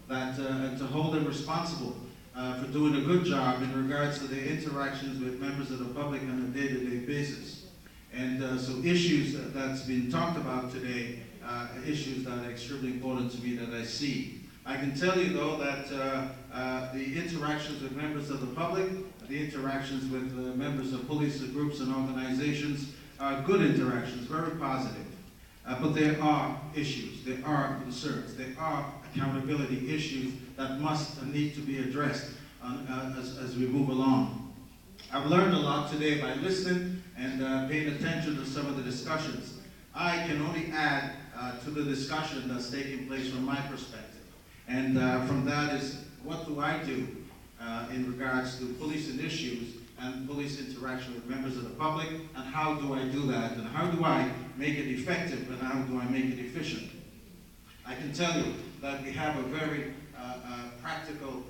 that, and to hold them responsible for doing a good job in regards to their interactions with members of the public on a day-to-day basis. And so issues that's been talked about today, issues that are extremely important to me that I see. I can tell you though that the interactions with members of the public, the interactions with members of police groups and organizations are good interactions, very positive. But there are issues, there are concerns, there are accountability issues that must and need to be addressed as we move along. I've learned a lot today by listening and paying attention to some of the discussions. I can only add to the discussion that's taking place from my perspective. And from that is, what do I do in regards to policing issues and police interaction with members of the public, and how do I do that, and how do I make it effective, and how do I make it efficient? I can tell you that we have a very practical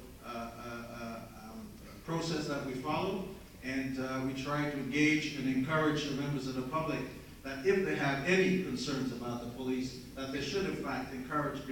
process that we follow, and we try to engage and encourage the members of the public that if they have any concerns about the police, that they should in fact be encouraged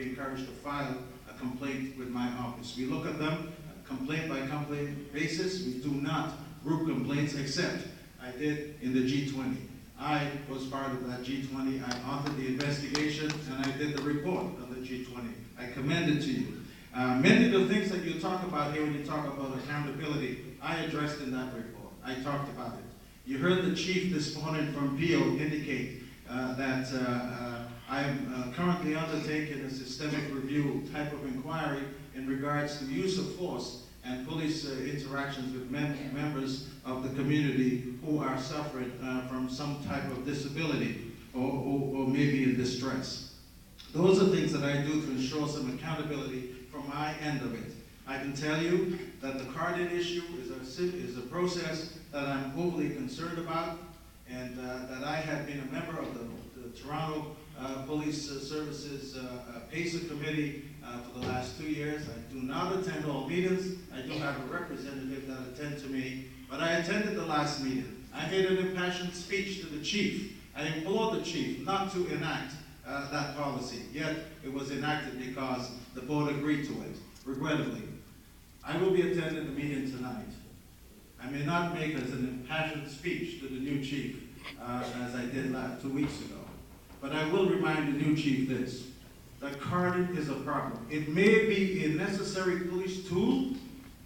to file a complaint with my office. We look at them complaint by complaint basis. We do not group complaints, except I did in the G20. I was part of that G20. I authored the investigation and I did the report of the G20. I commend it to you. Many of the things that you talk about here when you talk about accountability, I addressed in that report. I talked about it. You heard the chief this morning from PO indicate that I am currently undertaking a systemic review type of inquiry in regards to use of force and police interactions with members of the community who are suffering from some type of disability or maybe in distress. Those are things that I do to ensure some accountability from my end of it. I can tell you that the carding issue is a process that I'm overly concerned about, and that I have been a member of the Toronto Police Services PACER Committee for the last 2 years. I do not attend all meetings. I do have a representative that attends to me, but I attended the last meeting. I made an impassioned speech to the chief. I implored the chief not to enact that policy, yet it was enacted because the board agreed to it, regrettably. I will be attending the meeting tonight. I may not make as an impassioned speech to the new chief as I did 2 weeks ago, but I will remind the new chief this, that carding is a problem. It may be a necessary police tool,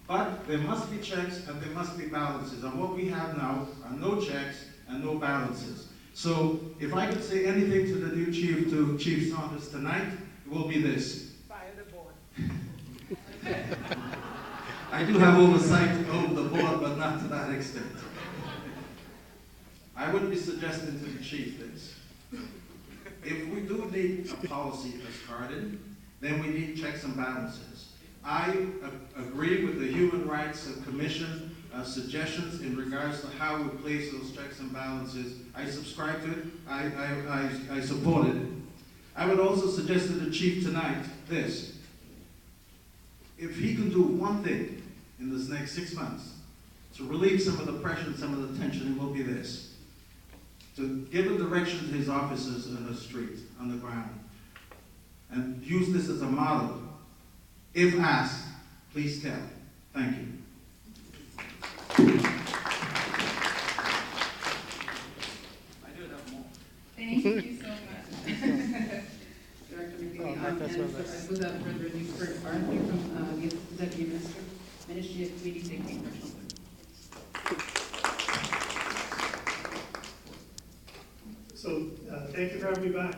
but there must be checks and there must be balances. And what we have now are no checks and no balances. So if I could say anything to the new chief, to Chief Saunders tonight, it will be this. Fire the board. I do have oversight over the board, but not to that extent. I would be suggesting to the chief this. If we do need a policy as carded, then we need checks and balances. I agree with the Human Rights Commission suggestions in regards to how we place those checks and balances. I subscribe to it. I support it. I would also suggest to the chief tonight this. If he can do one thing in this next 6 months to relieve some of the pressure and some of the tension, it will be this. To give a direction to his officers on the street, on the ground, and use this as a model. If asked, please tell. Thank you. I do have more. Thank you so much. Director McNeily. And so without further ado, for Arthur from the Deputy Minister, Ministry of Community Safety and Correctional Services. So thank you for having me back.